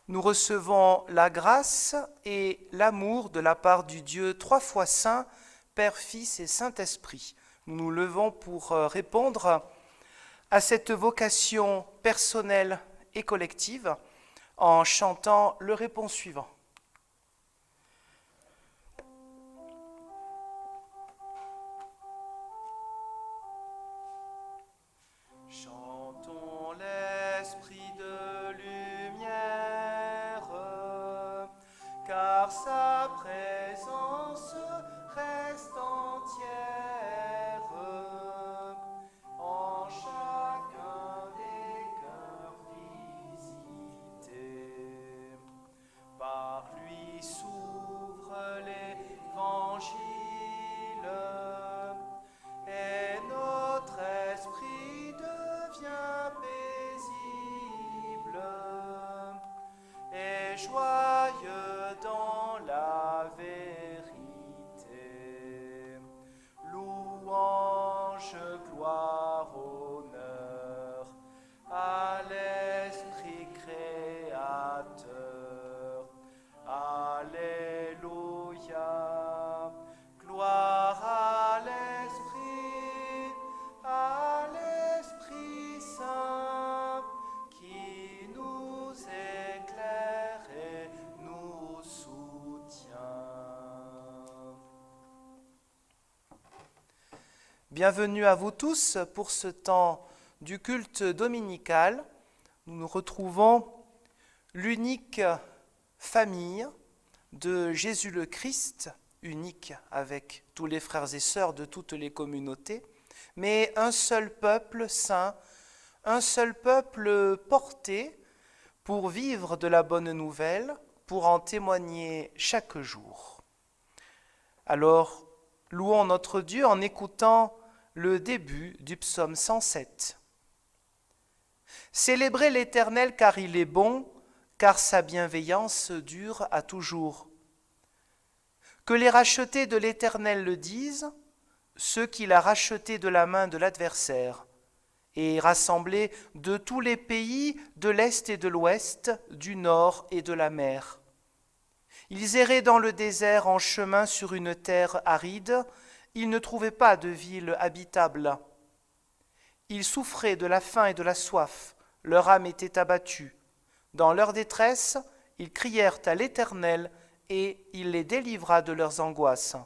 Nous recevons la grâce et l'amour de la part du Dieu trois fois saint, Père, Fils et Saint-Esprit. Nous nous levons pour répondre à cette vocation personnelle et collective en chantant le répons suivant. Chantons l'esprit de lumière, car sa présence reste entière en chacun des cœurs visités. Par lui s'ouvre l'évangile et notre esprit devient paisible et joyeux dans la vérité. Louange, gloire, honneur à l'Esprit créateur. Alléluia. Gloire à l'Esprit Saint, qui nous éclaire et nous soutient. Bienvenue à vous tous pour ce temps du culte dominical. Nous nous retrouvons l'unique famille de Jésus le Christ, unique avec tous les frères et sœurs de toutes les communautés, mais un seul peuple saint, un seul peuple porté pour vivre de la bonne nouvelle, pour en témoigner chaque jour. Alors, louons notre Dieu en écoutant le début du psaume 107. Célébrez l'Éternel car il est bon, car sa bienveillance dure à toujours. Que les rachetés de l'Éternel le disent, ceux qu'il a rachetés de la main de l'adversaire, et rassemblés de tous les pays de l'Est et de l'Ouest, du Nord et de la mer. Ils erraient dans le désert en chemin sur une terre aride, ils ne trouvaient pas de ville habitable. Ils souffraient de la faim et de la soif, leur âme était abattue. Dans leur détresse, ils crièrent à l'Éternel et il les délivra de leurs angoisses.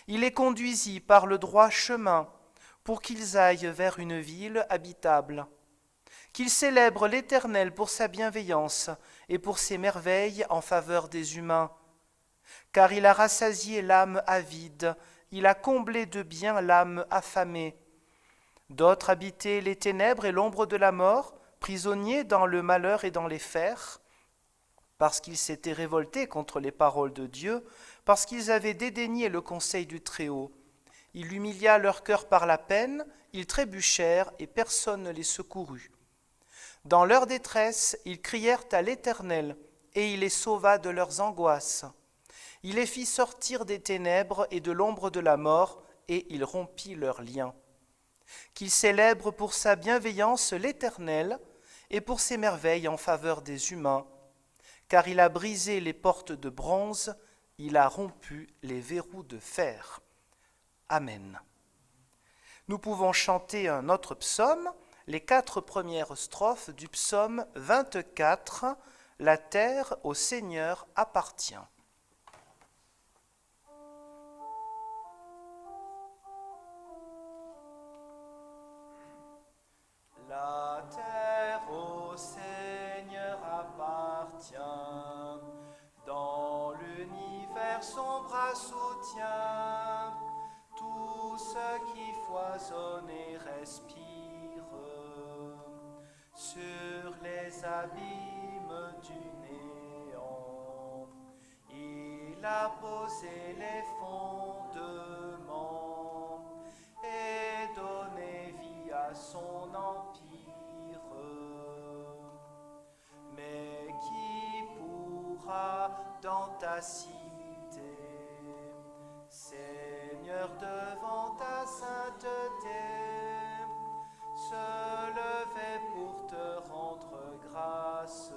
Il les conduisit par le droit chemin pour qu'ils aillent vers une ville habitable. Qu'ils célèbrent l'Éternel pour sa bienveillance et pour ses merveilles en faveur des humains. Car il a rassasié l'âme avide, il a comblé de bien l'âme affamée. D'autres habitaient les ténèbres et l'ombre de la mort, prisonniers dans le malheur et dans les fers, parce qu'ils s'étaient révoltés contre les paroles de Dieu, parce qu'ils avaient dédaigné le conseil du Très-Haut. Il humilia leur cœur par la peine, ils trébuchèrent et personne ne les secourut. Dans leur détresse, ils crièrent à l'Éternel, et il les sauva de leurs angoisses. Il les fit sortir des ténèbres et de l'ombre de la mort, et il rompit leurs liens. Qu'il célèbre pour sa bienveillance l'Éternel, et pour ses merveilles en faveur des humains, car il a brisé les portes de bronze, il a rompu les verrous de fer. Amen. Nous pouvons chanter un autre psaume, les 4 premières strophes du psaume 24, « La terre au Seigneur appartient ». La terre au Seigneur appartient, dans l'univers son bras soutient, tout ce qui foisonne et respire, sur les abîmes du néant, il a posé les fondements et donné vie à son empire. Mais qui pourra dans ta cité, Seigneur, devant ta sainteté, se lever pour te rendre grâce?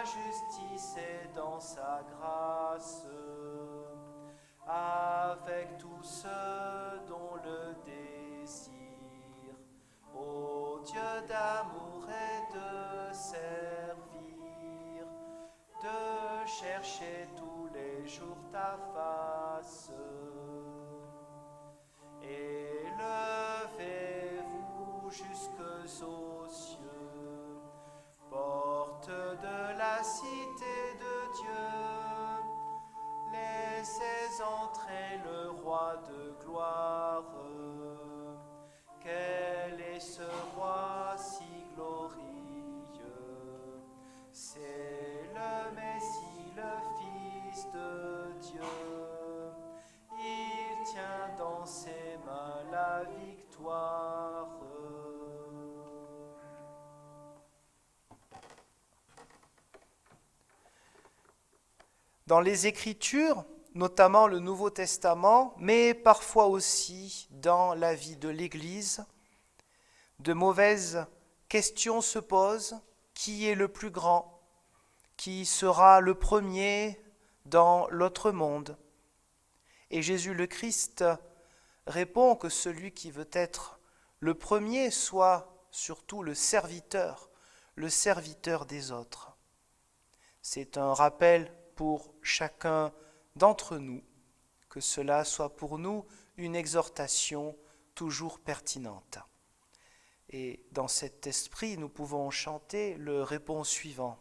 justice et dans sa grâce, avec tous ceux dont le désir, ô Dieu d'amour et de servir, de chercher tous les jours ta face. Élevez-vous jusque aux cieux, porte de la cité de Dieu, laissez entrer le roi de gloire. Quel est ce roi si glorieux? C'est le Messie, le Fils de Dieu. Il tient dans ses mains la victoire. Dans les Écritures, notamment le Nouveau Testament, mais parfois aussi dans la vie de l'Église, de mauvaises questions se posent. Qui est le plus grand? Qui sera le premier dans l'autre monde? Et Jésus le Christ répond que celui qui veut être le premier soit surtout le serviteur des autres. C'est un rappel pour chacun d'entre nous, que cela soit pour nous une exhortation toujours pertinente. Et dans cet esprit, nous pouvons chanter le répons suivant.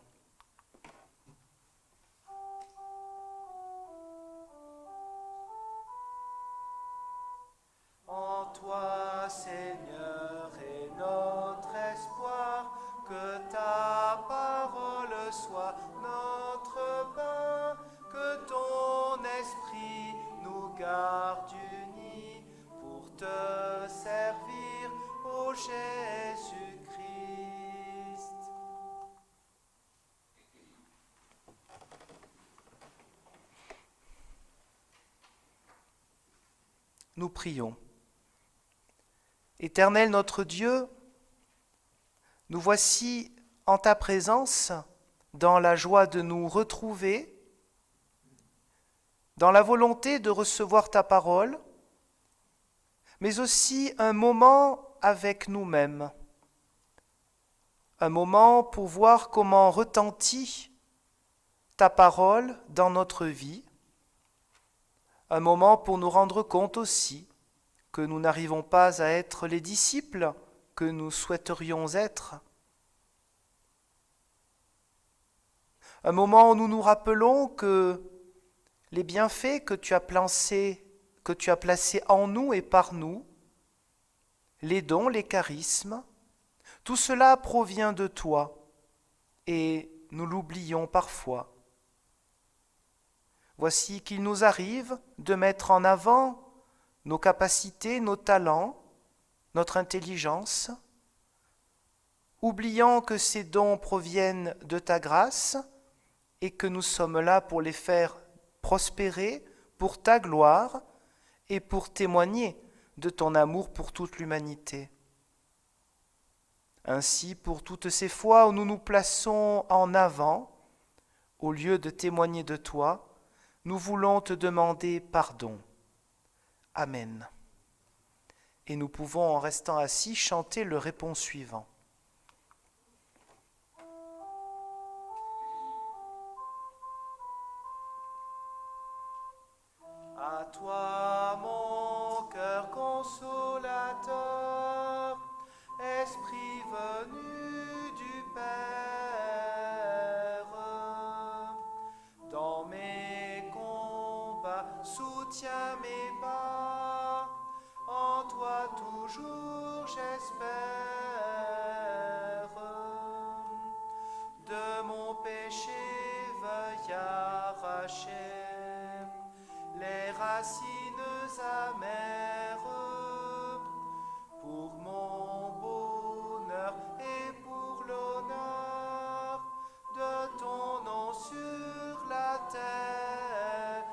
En toi, Seigneur, est notre espoir, que ta parole soit notre pain, que ton esprit nous garde unis pour te servir, ô Jésus-Christ. Nous prions. Éternel notre Dieu, nous voici en ta présence, dans la joie de nous retrouver, dans la volonté de recevoir ta parole, mais aussi un moment avec nous-mêmes, un moment pour voir comment retentit ta parole dans notre vie, un moment pour nous rendre compte aussi que nous n'arrivons pas à être les disciples que nous souhaiterions être. Un moment où nous nous rappelons que les bienfaits que tu as placés en nous et par nous, les dons, les charismes, tout cela provient de toi et nous l'oublions parfois. Voici qu'il nous arrive de mettre en avant nos capacités, nos talents, notre intelligence, oubliant que ces dons proviennent de ta grâce et que nous sommes là pour les faire prospérer pour ta gloire et pour témoigner de ton amour pour toute l'humanité. Ainsi, pour toutes ces fois où nous nous plaçons en avant, au lieu de témoigner de toi, nous voulons te demander pardon. Amen. Et nous pouvons, en restant assis, chanter le répons suivant. À toi, mon cœur consolateur, Esprit venu du Père, dans mes combats, soutiens mes pas, en toi toujours j'espère. De mon péché veuille arracher les racines amères, pour mon bonheur et pour l'honneur de ton nom sur la terre.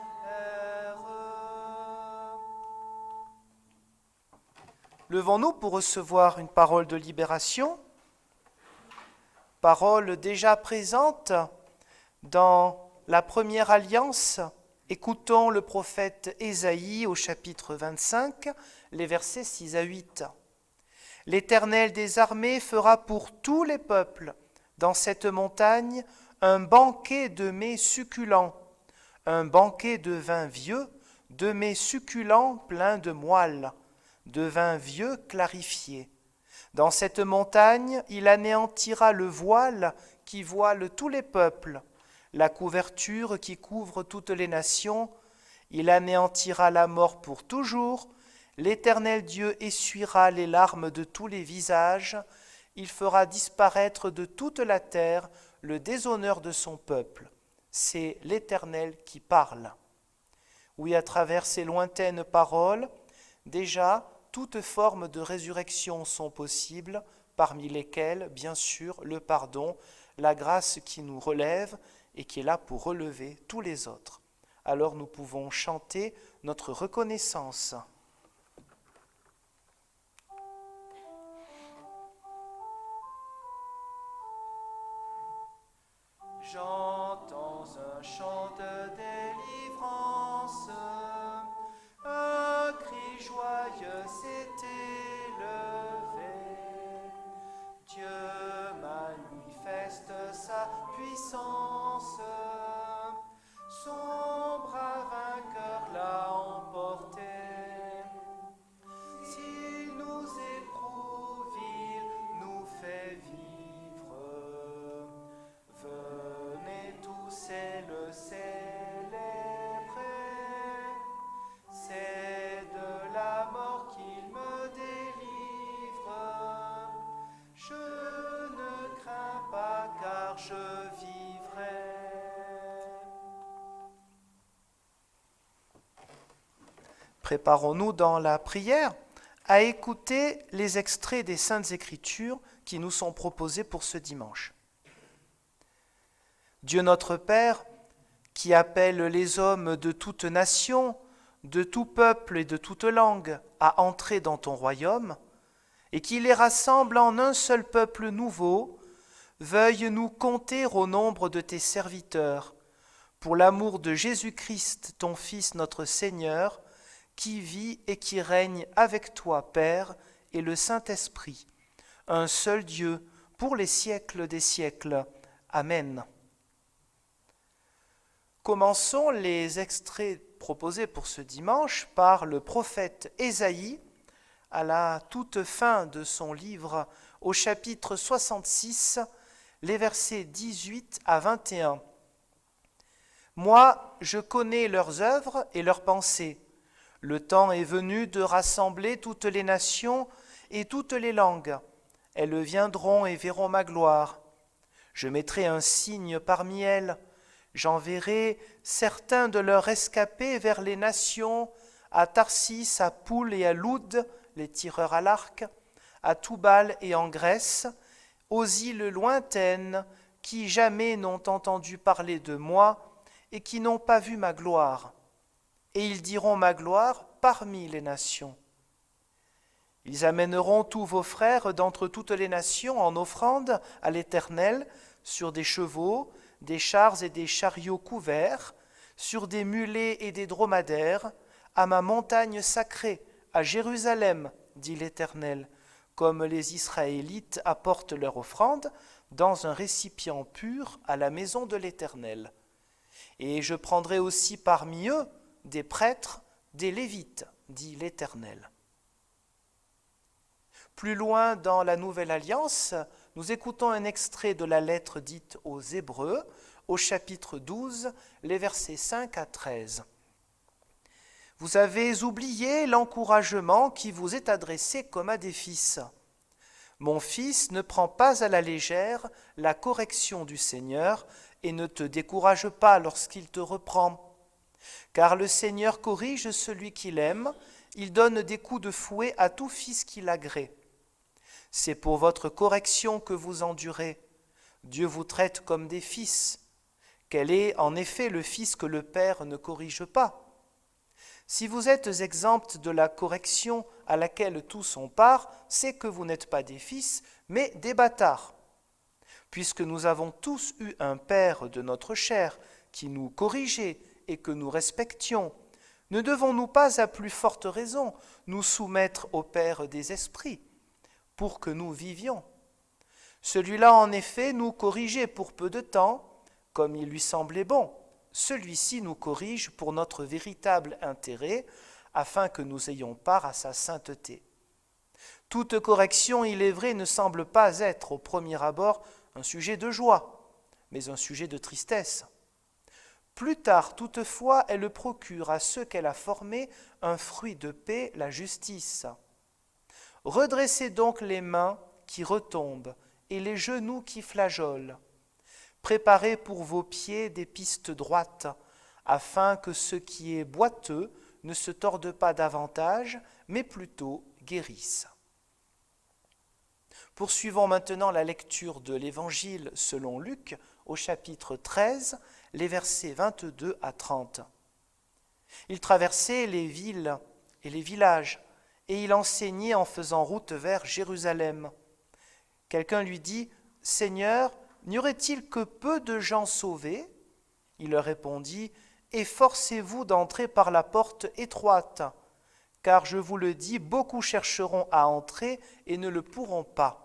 Levons-nous pour recevoir une parole de libération, parole déjà présente Dans la première alliance, écoutons le prophète Ésaïe au chapitre 25, les versets 6 à 8. « L'Éternel des armées fera pour tous les peuples, dans cette montagne, un banquet de mets succulents, un banquet de vin vieux, de mets succulents pleins de moelle, de vin vieux clarifié. Dans cette montagne, il anéantira le voile qui voile tous les peuples, la couverture qui couvre toutes les nations. Il anéantira la mort pour toujours. L'Éternel Dieu essuiera les larmes de tous les visages. Il fera disparaître de toute la terre le déshonneur de son peuple. C'est l'Éternel qui parle. » Oui, à travers ces lointaines paroles, déjà, toutes formes de résurrection sont possibles, parmi lesquelles, bien sûr, le pardon, la grâce qui nous relève et qui est là pour relever tous les autres. Alors nous pouvons chanter notre reconnaissance. J'entends un chant de délivrance, un cri joyeux s'est élevé. Dieu manifeste sa puissance, son bras vainqueur l'a emporté. S'il nous éprouve, il nous fait vivre. Venez tous et le célébrer. C'est de la mort qu'il me délivre. Je ne crains pas car je vivrai. Préparons-nous dans la prière à écouter les extraits des Saintes Écritures qui nous sont proposés pour ce dimanche. Dieu notre Père, qui appelle les hommes de toute nation, de tout peuple et de toute langue à entrer dans ton royaume, et qui les rassemble en un seul peuple nouveau, veuille nous compter au nombre de tes serviteurs, pour l'amour de Jésus-Christ, ton Fils notre Seigneur, qui vit et qui règne avec toi, Père, et le Saint-Esprit, un seul Dieu, pour les siècles des siècles. Amen. Commençons les extraits proposés pour ce dimanche par le prophète Ésaïe, à la toute fin de son livre, au chapitre 66, les versets 18 à 21. « Moi, je connais leurs œuvres et leurs pensées. Le temps est venu de rassembler toutes les nations et toutes les langues. Elles viendront et verront ma gloire. Je mettrai un signe parmi elles. J'enverrai certains de leurs rescapés vers les nations, à Tarsis, à Poul et à Loud, les tireurs à l'arc, à Toubal et en Grèce, aux îles lointaines qui jamais n'ont entendu parler de moi et qui n'ont pas vu ma gloire. Et ils diront ma gloire parmi les nations. Ils amèneront tous vos frères d'entre toutes les nations en offrande à l'Éternel sur des chevaux, des chars et des chariots couverts, sur des mulets et des dromadaires, à ma montagne sacrée, à Jérusalem, dit l'Éternel, comme les Israélites apportent leur offrande dans un récipient pur à la maison de l'Éternel. Et je prendrai aussi parmi eux des prêtres, des Lévites, dit l'Éternel. » Plus loin dans la Nouvelle Alliance, nous écoutons un extrait de la lettre dite aux Hébreux, au chapitre 12, les versets 5 à 13. « Vous avez oublié l'encouragement qui vous est adressé comme à des fils. Mon fils, ne prends pas à la légère la correction du Seigneur et ne te décourage pas lorsqu'il te reprend. Car le Seigneur corrige celui qu'il aime, il donne des coups de fouet à tout fils qu'il agrée. C'est pour votre correction que vous endurez. Dieu vous traite comme des fils. Quel est en effet le fils que le Père ne corrige pas? Si vous êtes exempts de la correction à laquelle tous ont part, c'est que vous n'êtes pas des fils, mais des bâtards. Puisque nous avons tous eu un Père de notre chair qui nous corrigeait et que nous respections, ne devons-nous pas à plus forte raison nous soumettre au Père des esprits pour que nous vivions? Celui-là, en effet, nous corrigeait pour peu de temps, comme il lui semblait bon. Celui-ci nous corrige pour notre véritable intérêt, afin que nous ayons part à sa sainteté. Toute correction, il est vrai, ne semble pas être au premier abord un sujet de joie, mais un sujet de tristesse. Plus tard, toutefois, elle procure à ceux qu'elle a formés un fruit de paix, la justice. Redressez donc les mains qui retombent et les genoux qui flageolent. Préparez pour vos pieds des pistes droites, afin que ce qui est boiteux ne se torde pas davantage, mais plutôt guérisse. Poursuivons maintenant la lecture de l'Évangile selon Luc, au chapitre 13, les versets 22 à 30. Il traversait les villes et les villages, et il enseignait en faisant route vers Jérusalem. Quelqu'un lui dit, « Seigneur, n'y aurait-il que peu de gens sauvés ?» Il leur répondit, « Efforcez-vous d'entrer par la porte étroite, car je vous le dis, beaucoup chercheront à entrer et ne le pourront pas.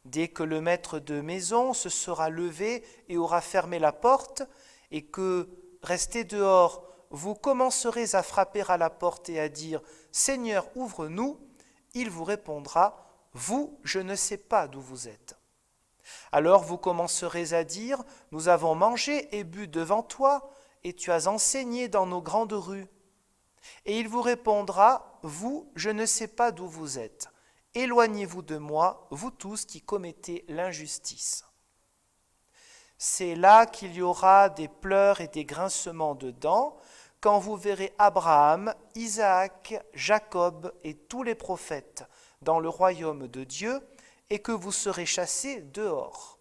Dès que le maître de maison se sera levé et aura fermé la porte, et que, restés dehors, vous commencerez à frapper à la porte et à dire « Seigneur, ouvre-nous », il vous répondra « Vous, je ne sais pas d'où vous êtes. » Alors vous commencerez à dire « Nous avons mangé et bu devant toi, et tu as enseigné dans nos grandes rues. » Et il vous répondra « Vous, je ne sais pas d'où vous êtes. Éloignez-vous de moi, vous tous qui commettez l'injustice. » C'est là qu'il y aura des pleurs et des grincements de dents, quand vous verrez Abraham, Isaac, Jacob et tous les prophètes dans le royaume de Dieu, et que vous serez chassés dehors.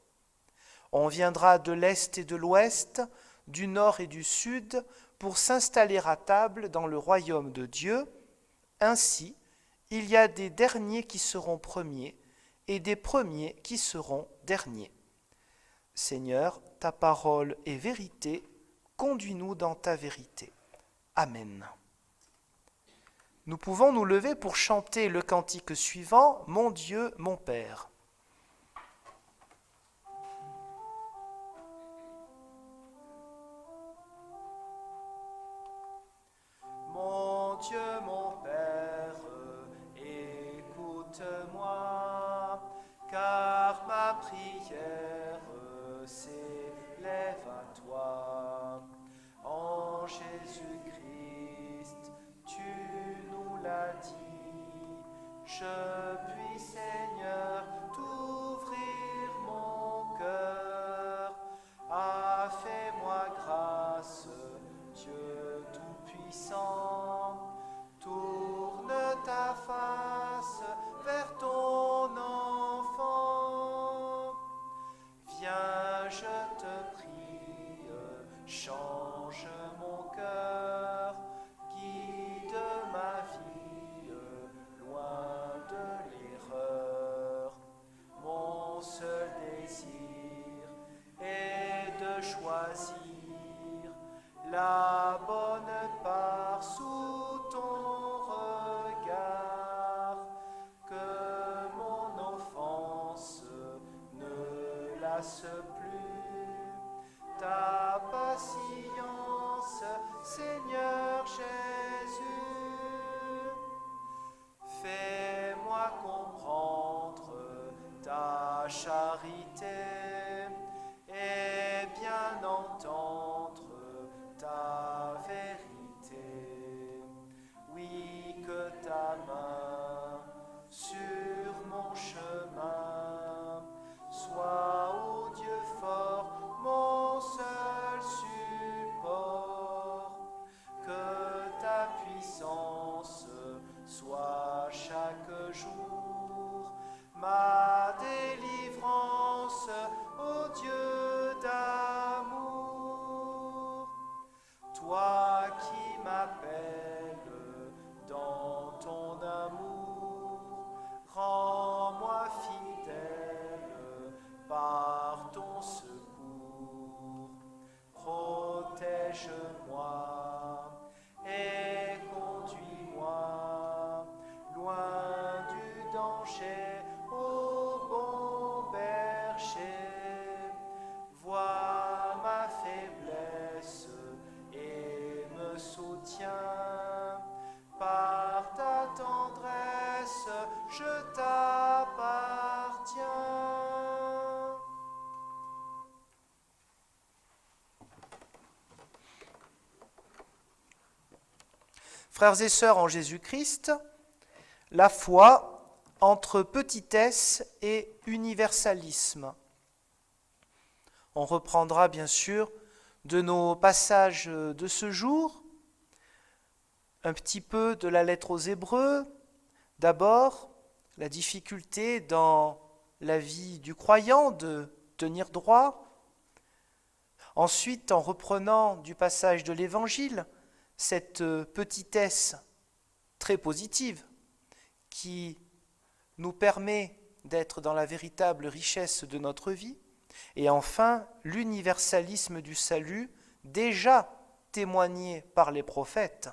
On viendra de l'est et de l'ouest, du nord et du sud, pour s'installer à table dans le royaume de Dieu. Ainsi, il y a des derniers qui seront premiers, et des premiers qui seront derniers. Seigneur, ta parole est vérité, conduis-nous dans ta vérité. Amen. Nous pouvons nous lever pour chanter le cantique suivant, « Mon Dieu, mon Père ». Mon Dieu, mon Père, écoute-moi, car ma prière s'élève à toi. En Jésus-Christ, tu nous l'as dit, je puis, Seigneur, t'ouvrir mon cœur. Ah, fais-moi grâce, Dieu Tout-Puissant, tourne ta face vers ton enfant. Viens, je te prie, change mon cœur, guide ma vie loin de l'erreur. Mon seul désir est de choisir la bonne part sous ton regard, que mon offense ne lasse plus ta patience, Seigneur Jésus. Fais-moi comprendre ta charité et bien entendre ta vérité. Oui, que ta main sur mon chemin soit, ô Dieu fort, mon seul support. Que ta puissance soit chaque jour ma délivrance Frères et sœurs en Jésus-Christ, la foi entre petitesse et universalisme. On reprendra bien sûr de nos passages de ce jour, un petit peu de la lettre aux Hébreux. D'abord, la difficulté dans la vie du croyant de tenir droit. Ensuite, en reprenant du passage de l'Évangile, cette petitesse très positive qui nous permet d'être dans la véritable richesse de notre vie. Et enfin, l'universalisme du salut, déjà témoigné par les prophètes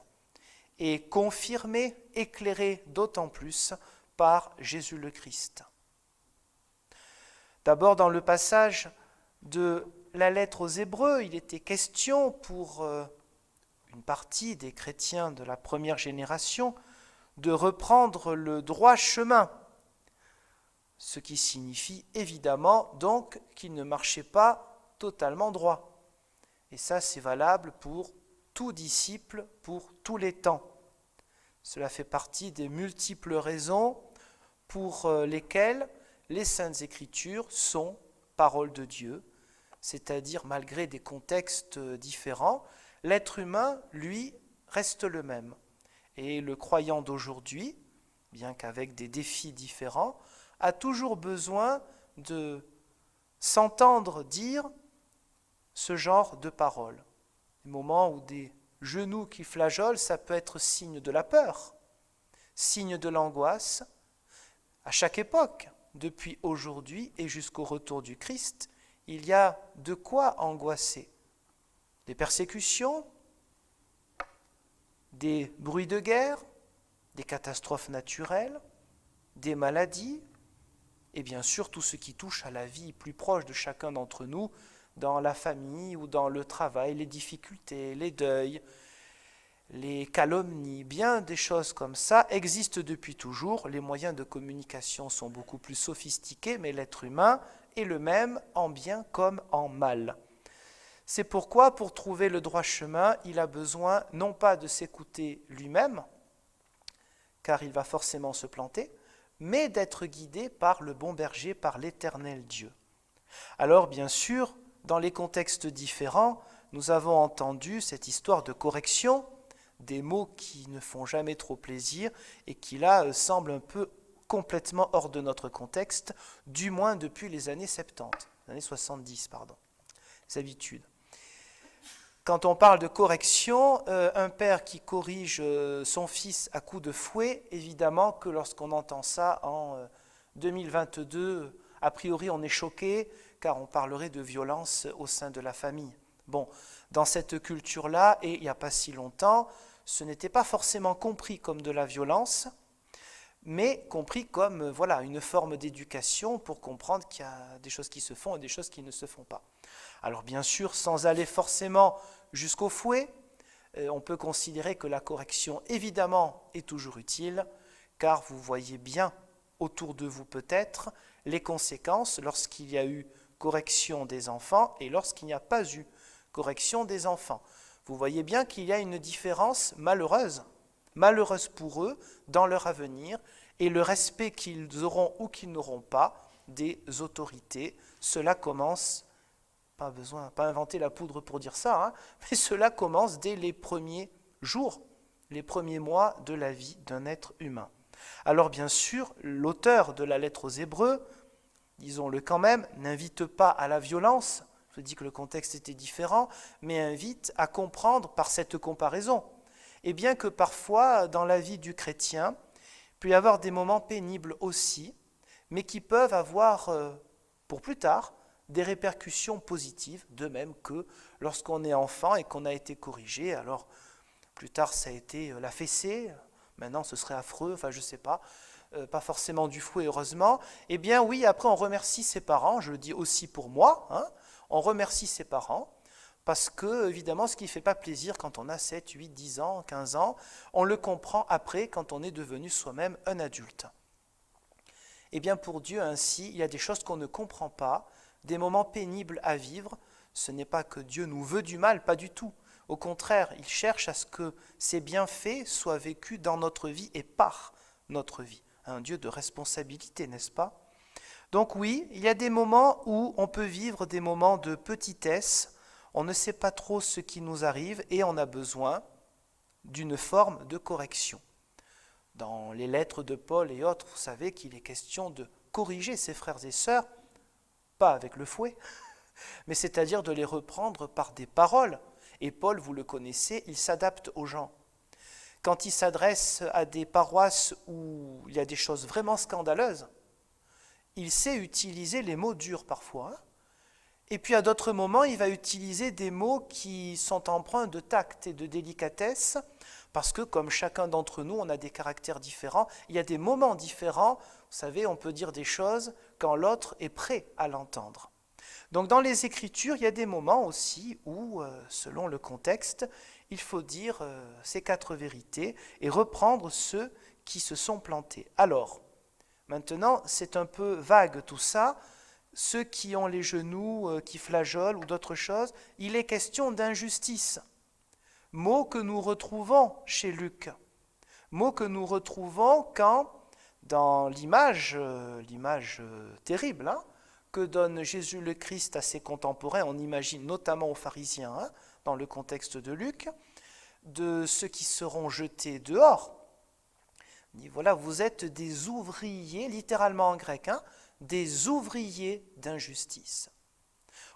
et confirmé, éclairé d'autant plus par Jésus le Christ. D'abord, dans le passage de la lettre aux Hébreux, il était question pour une partie des chrétiens de la première génération de reprendre le droit chemin, ce qui signifie évidemment donc qu'ils ne marchaient pas totalement droit. Et ça, c'est valable pour tout disciple, pour tous les temps. Cela fait partie des multiples raisons pour lesquelles les Saintes Écritures sont parole de Dieu, c'est-à-dire malgré des contextes différents, l'être humain, lui, reste le même. Et le croyant d'aujourd'hui, bien qu'avec des défis différents, a toujours besoin de s'entendre dire ce genre de paroles. Des moments où des genoux qui flageolent, ça peut être signe de la peur, signe de l'angoisse. À chaque époque, depuis aujourd'hui et jusqu'au retour du Christ, il y a de quoi angoisser. Des persécutions, des bruits de guerre, des catastrophes naturelles, des maladies, et bien sûr tout ce qui touche à la vie plus proche de chacun d'entre nous, dans la famille ou dans le travail, les difficultés, les deuils, les calomnies, bien des choses comme ça existent depuis toujours. Les moyens de communication sont beaucoup plus sophistiqués, mais l'être humain est le même en bien comme en mal. C'est pourquoi, pour trouver le droit chemin, il a besoin non pas de s'écouter lui-même, car il va forcément se planter, mais d'être guidé par le bon berger, par l'Éternel Dieu. Alors, bien sûr, dans les contextes différents, nous avons entendu cette histoire de correction, des mots qui ne font jamais trop plaisir et qui là semblent un peu complètement hors de notre contexte, du moins depuis les années 70, les années 70, pardon, les habitudes. Quand on parle de correction, un père qui corrige son fils à coups de fouet, évidemment que lorsqu'on entend ça en 2022, a priori on est choqué, car on parlerait de violence au sein de la famille. Bon, dans cette culture-là, et il n'y a pas si longtemps, ce n'était pas forcément compris comme de la violence, mais compris comme une forme d'éducation pour comprendre qu'il y a des choses qui se font et des choses qui ne se font pas. Alors bien sûr, sans aller forcément jusqu'au fouet, on peut considérer que la correction, évidemment, est toujours utile, car vous voyez bien autour de vous peut-être les conséquences lorsqu'il y a eu correction des enfants et lorsqu'il n'y a pas eu correction des enfants. Vous voyez bien qu'il y a une différence malheureuse pour eux dans leur avenir et le respect qu'ils auront ou qu'ils n'auront pas des autorités. Cela commence, pas inventer la poudre pour dire ça, mais cela commence dès les premiers jours, les premiers mois de la vie d'un être humain. Alors bien sûr, l'auteur de la lettre aux Hébreux, disons-le quand même, n'invite pas à la violence. Je dis que le contexte était différent, mais invite à comprendre par cette comparaison. Et bien que parfois, dans la vie du chrétien, il peut y avoir des moments pénibles aussi, mais qui peuvent avoir, pour plus tard, des répercussions positives, de même que lorsqu'on est enfant et qu'on a été corrigé. Alors, plus tard, ça a été la fessée, maintenant ce serait affreux, je ne sais pas forcément du fouet, heureusement. Eh bien oui, après on remercie ses parents, je le dis aussi pour moi, on remercie ses parents, parce que, évidemment, ce qui ne fait pas plaisir quand on a 7, 8, 10 ans, 15 ans, on le comprend après quand on est devenu soi-même un adulte. Eh bien, pour Dieu, ainsi, il y a des choses qu'on ne comprend pas, des moments pénibles à vivre. Ce n'est pas que Dieu nous veut du mal, pas du tout. Au contraire, il cherche à ce que ces bienfaits soient vécus dans notre vie et par notre vie. Un Dieu de responsabilité, n'est-ce pas? Donc oui, il y a des moments où on peut vivre des moments de petitesse, on ne sait pas trop ce qui nous arrive et on a besoin d'une forme de correction. Dans les lettres de Paul et autres, vous savez qu'il est question de corriger ses frères et sœurs, pas avec le fouet, mais c'est-à-dire de les reprendre par des paroles. Et Paul, vous le connaissez, il s'adapte aux gens. Quand il s'adresse à des paroisses où il y a des choses vraiment scandaleuses, il sait utiliser les mots durs parfois. Et puis à d'autres moments, il va utiliser des mots qui sont empreints de tact et de délicatesse, parce que comme chacun d'entre nous, on a des caractères différents, il y a des moments différents, vous savez, on peut dire des choses quand l'autre est prêt à l'entendre. Donc dans les Écritures, il y a des moments aussi où, selon le contexte, il faut dire ces 4 vérités et reprendre ceux qui se sont plantés. Alors, maintenant, c'est un peu vague tout ça. Ceux qui ont les genoux qui flageolent ou d'autres choses, il est question d'injustice. Mot que nous retrouvons chez Luc. Mot que nous retrouvons quand, dans l'image terrible, que donne Jésus le Christ à ses contemporains, on imagine notamment aux pharisiens, dans le contexte de Luc, de ceux qui seront jetés dehors. Il dit, voilà, vous êtes des ouvriers, littéralement en grec, des ouvriers d'injustice.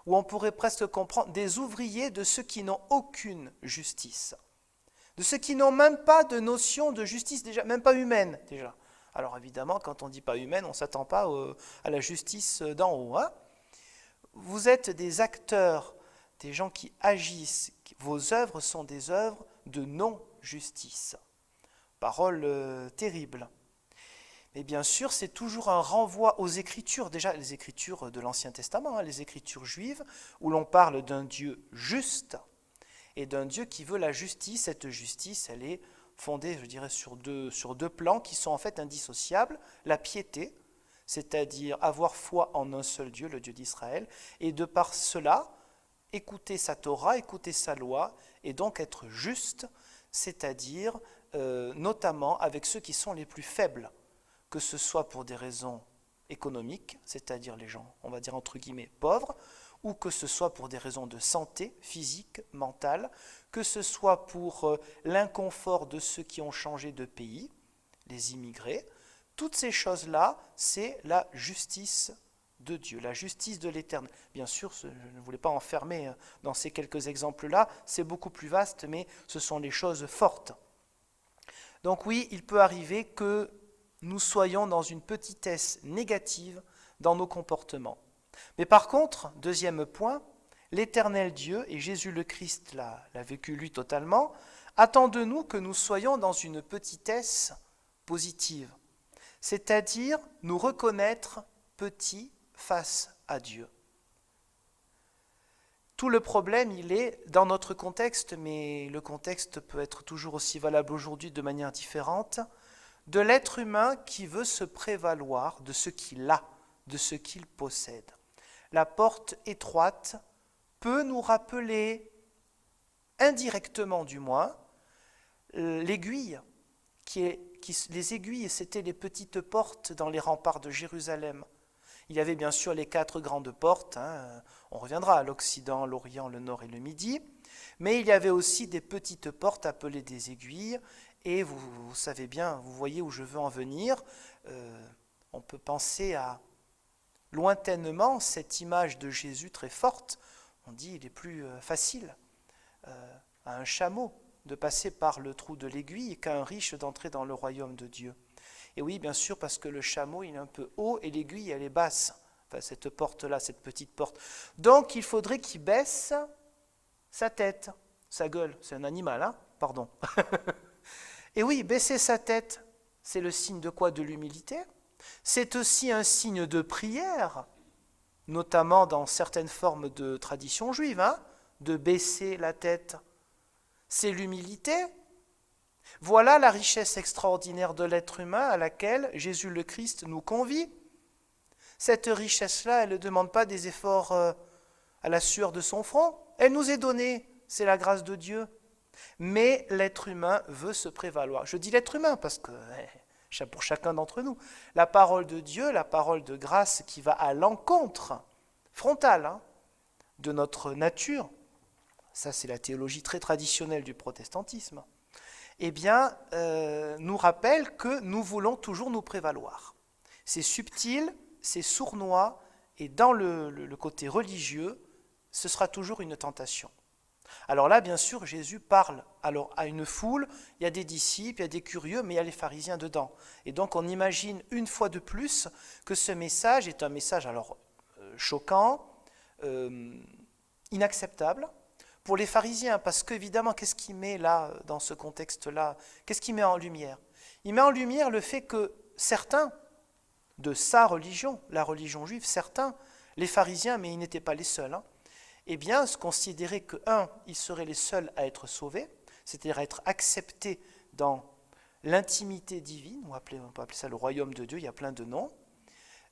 Ou on pourrait presque comprendre des ouvriers de ceux qui n'ont aucune justice. De ceux qui n'ont même pas de notion de justice, déjà, même pas humaine déjà. Alors évidemment, quand on ne dit pas humaine, on ne s'attend pas à la justice d'en haut. Vous êtes des acteurs, des gens qui agissent. Vos œuvres sont des œuvres de non-justice. Parole terrible. Mais bien sûr, c'est toujours un renvoi aux Écritures, déjà les Écritures de l'Ancien Testament, les Écritures juives, où l'on parle d'un Dieu juste et d'un Dieu qui veut la justice. Cette justice, elle est fondée, je dirais, sur deux plans qui sont en fait indissociables. La piété, c'est-à-dire avoir foi en un seul Dieu, le Dieu d'Israël, et de par cela, écouter sa Torah, écouter sa loi, et donc être juste, c'est-à-dire notamment avec ceux qui sont les plus faibles, que ce soit pour des raisons économiques, c'est-à-dire les gens, on va dire entre guillemets, pauvres, ou que ce soit pour des raisons de santé physique, mentale, que ce soit pour l'inconfort de ceux qui ont changé de pays, les immigrés. Toutes ces choses-là, c'est la justice de Dieu, la justice de l'Éternel. Bien sûr, je ne voulais pas enfermer dans ces quelques exemples-là, c'est beaucoup plus vaste, mais ce sont les choses fortes. Donc oui, il peut arriver que nous soyons dans une petitesse négative dans nos comportements. Mais par contre, deuxième point, l'Éternel Dieu, et Jésus le Christ l'a vécu lui totalement, attend de nous que nous soyons dans une petitesse positive, c'est-à-dire nous reconnaître petits face à Dieu. Tout le problème, il est dans notre contexte, mais le contexte peut être toujours aussi valable aujourd'hui de manière différente, de l'être humain qui veut se prévaloir de ce qu'il a, de ce qu'il possède. La porte étroite peut nous rappeler, indirectement du moins, l'aiguille. Les aiguilles, c'était les petites portes dans les remparts de Jérusalem. Il y avait bien sûr les 4 grandes portes, on reviendra à l'Occident, l'Orient, le Nord et le Midi, mais il y avait aussi des petites portes appelées des aiguilles, et vous savez bien, vous voyez où je veux en venir, on peut penser à lointainement cette image de Jésus très forte, on dit il est plus facile à un chameau de passer par le trou de l'aiguille qu'à un riche d'entrer dans le royaume de Dieu. Et oui, bien sûr, parce que le chameau, il est un peu haut et l'aiguille, elle est basse. Enfin, cette porte-là, cette petite porte. Donc, il faudrait qu'il baisse sa tête, sa gueule. C'est un animal, pardon. Et oui, baisser sa tête, c'est le signe de quoi? De l'humilité. C'est aussi un signe de prière, notamment dans certaines formes de tradition juive, de baisser la tête. C'est l'humilité. Voilà la richesse extraordinaire de l'être humain à laquelle Jésus le Christ nous convie. Cette richesse-là, elle ne demande pas des efforts à la sueur de son front. Elle nous est donnée c'est la grâce de Dieu. Mais l'être humain veut se prévaloir. Je dis l'être humain parce que pour chacun d'entre nous, la parole de Dieu, la parole de grâce qui va à l'encontre frontale de notre nature, ça c'est la théologie très traditionnelle du protestantisme, eh bien, nous rappelle que nous voulons toujours nous prévaloir. C'est subtil, c'est sournois, et dans le côté religieux, ce sera toujours une tentation. Alors là, bien sûr, Jésus parle alors à une foule, il y a des disciples, il y a des curieux, mais il y a les pharisiens dedans. Et donc on imagine une fois de plus que ce message est un message alors choquant, inacceptable pour les pharisiens, parce qu'évidemment, qu'est-ce qu'il met là, dans ce contexte-là? Qu'est-ce qu'il met en lumière? Il met en lumière le fait que certains de sa religion, la religion juive, certains, les pharisiens, mais ils n'étaient pas les seuls, eh bien, se considéraient que, ils seraient les seuls à être sauvés, c'est-à-dire à être acceptés dans l'intimité divine, on peut appeler ça le royaume de Dieu, il y a plein de noms,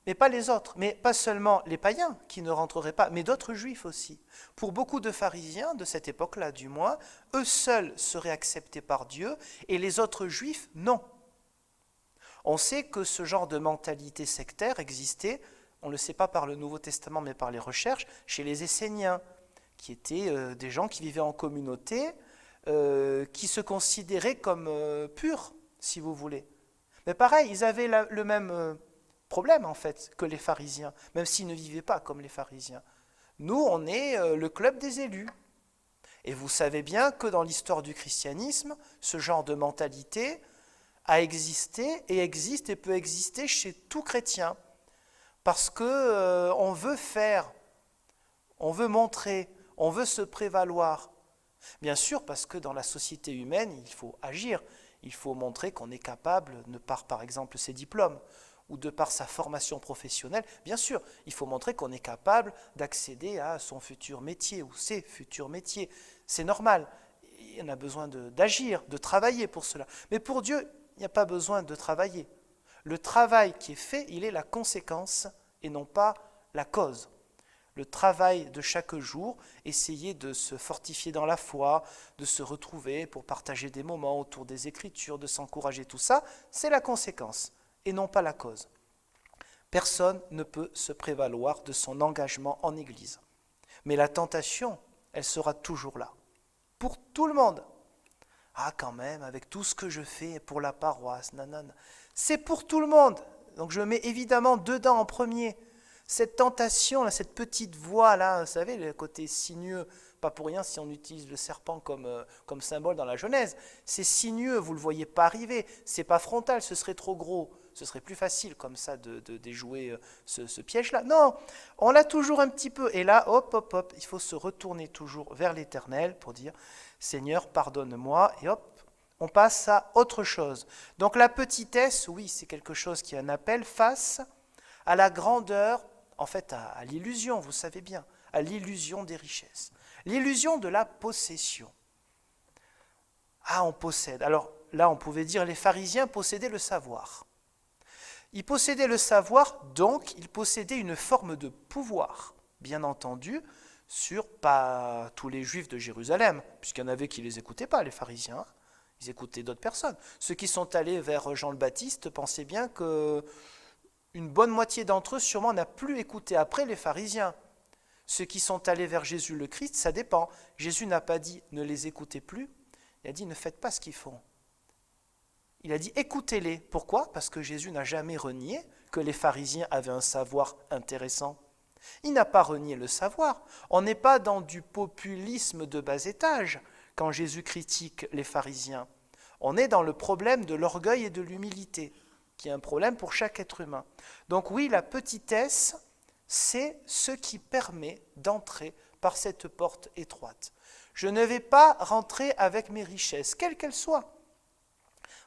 mais pas les autres, mais pas seulement les païens qui ne rentreraient pas, mais d'autres juifs aussi. Pour beaucoup de pharisiens, de cette époque-là du moins, eux seuls seraient acceptés par Dieu, et les autres juifs, non. On sait que ce genre de mentalité sectaire existait, on ne le sait pas par le Nouveau Testament, mais par les recherches, chez les Esséniens, qui étaient des gens qui vivaient en communauté, qui se considéraient comme purs, si vous voulez. Mais pareil, ils avaient le même problème, en fait, que les pharisiens, même s'ils ne vivaient pas comme les pharisiens. Nous, on est le club des élus. Et vous savez bien que dans l'histoire du christianisme, ce genre de mentalité a existé et existe et peut exister chez tout chrétien. Parce que on veut faire, on veut montrer, on veut se prévaloir. Bien sûr, parce que dans la société humaine, il faut agir. Il faut montrer qu'on est capable, de par exemple ses diplômes, ou de par sa formation professionnelle, bien sûr, il faut montrer qu'on est capable d'accéder à son futur métier ou ses futurs métiers. C'est normal. On a besoin d'agir, de travailler pour cela. Mais pour Dieu, il n'y a pas besoin de travailler. Le travail qui est fait, il est la conséquence et non pas la cause. Le travail de chaque jour, essayer de se fortifier dans la foi, de se retrouver pour partager des moments autour des Écritures, de s'encourager, tout ça, c'est la conséquence et non pas la cause. Personne ne peut se prévaloir de son engagement en Église. Mais la tentation, elle sera toujours là. Pour tout le monde. Ah, quand même, avec tout ce que je fais pour la paroisse, nanana. C'est pour tout le monde. Donc je mets évidemment dedans en premier. Cette tentation, là, cette petite voix, là, vous savez, le côté sinueux, pas pour rien si on utilise le serpent comme symbole dans la Genèse. C'est sinueux, vous ne le voyez pas arriver. C'est pas frontal, ce serait trop gros. Ce serait plus facile comme ça de déjouer ce piège-là. Non, on l'a toujours un petit peu. Et là, hop, il faut se retourner toujours vers l'Éternel pour dire « Seigneur, pardonne-moi » et hop, on passe à autre chose. Donc la petitesse, oui, c'est quelque chose qui est un appel face à la grandeur, en fait à l'illusion, vous savez bien, à l'illusion des richesses. L'illusion de la possession. Ah, on possède. Alors là, on pouvait dire les pharisiens possédaient le savoir. Ils possédaient le savoir, donc ils possédaient une forme de pouvoir, bien entendu, sur pas tous les juifs de Jérusalem, puisqu'il y en avait qui ne les écoutaient pas, les pharisiens. Ils écoutaient d'autres personnes. Ceux qui sont allés vers Jean le Baptiste pensaient bien qu'une bonne moitié d'entre eux sûrement n'a plus écouté après les pharisiens. Ceux qui sont allés vers Jésus le Christ, ça dépend. Jésus n'a pas dit ne les écoutez plus, il a dit ne faites pas ce qu'ils font. Il a dit écoutez-les. Pourquoi ? Parce que Jésus n'a jamais renié que les pharisiens avaient un savoir intéressant. Il n'a pas renié le savoir. On n'est pas dans du populisme de bas étage quand Jésus critique les pharisiens. On est dans le problème de l'orgueil et de l'humilité, qui est un problème pour chaque être humain. Donc oui, la petitesse, c'est ce qui permet d'entrer par cette porte étroite. Je ne vais pas rentrer avec mes richesses, quelles qu'elles soient.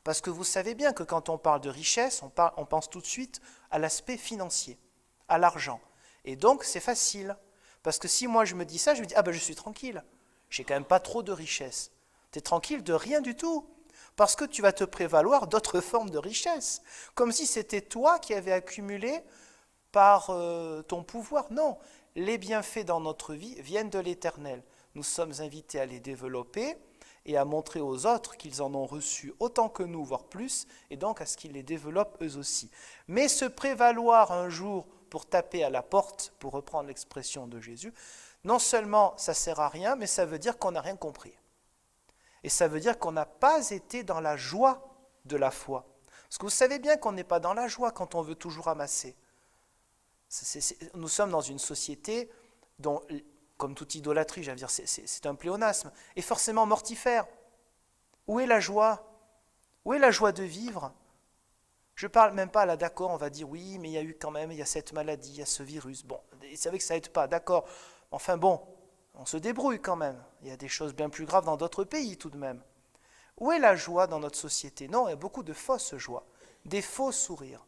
Parce que vous savez bien que quand on parle de richesse, on pense tout de suite à l'aspect financier, à l'argent. Et donc c'est facile. Parce que si moi je me dis ça, je me dis ah ben je suis tranquille. J'ai quand même pas trop de richesse. Tu es tranquille de rien du tout. Parce que tu vas te prévaloir d'autres formes de richesse. Comme si c'était toi qui avais accumulé par ton pouvoir. Non, les bienfaits dans notre vie viennent de l'Éternel. nous sommes invités à les développer et à montrer aux autres qu'ils en ont reçu autant que nous, voire plus, et donc à ce qu'ils les développent eux aussi. Mais se prévaloir un jour pour taper à la porte, pour reprendre l'expression de Jésus, non seulement ça ne sert à rien, mais ça veut dire qu'on n'a rien compris. Et ça veut dire qu'on n'a pas été dans la joie de la foi. Parce que vous savez bien qu'on n'est pas dans la joie quand on veut toujours amasser. Nous sommes dans une société dont, comme toute idolâtrie, j'allais dire, c'est un pléonasme, est forcément mortifère. Où est la joie? Où est la joie de vivre? Je ne parle même pas, là, d'accord, on va dire, oui, mais il y a eu quand même, il y a cette maladie, il y a ce virus. Bon, c'est vrai que ça n'aide pas, d'accord. Enfin bon, on se débrouille quand même. Il y a des choses bien plus graves dans d'autres pays tout de même. Où est la joie dans notre société? Non, il y a beaucoup de fausses joies, des faux sourires.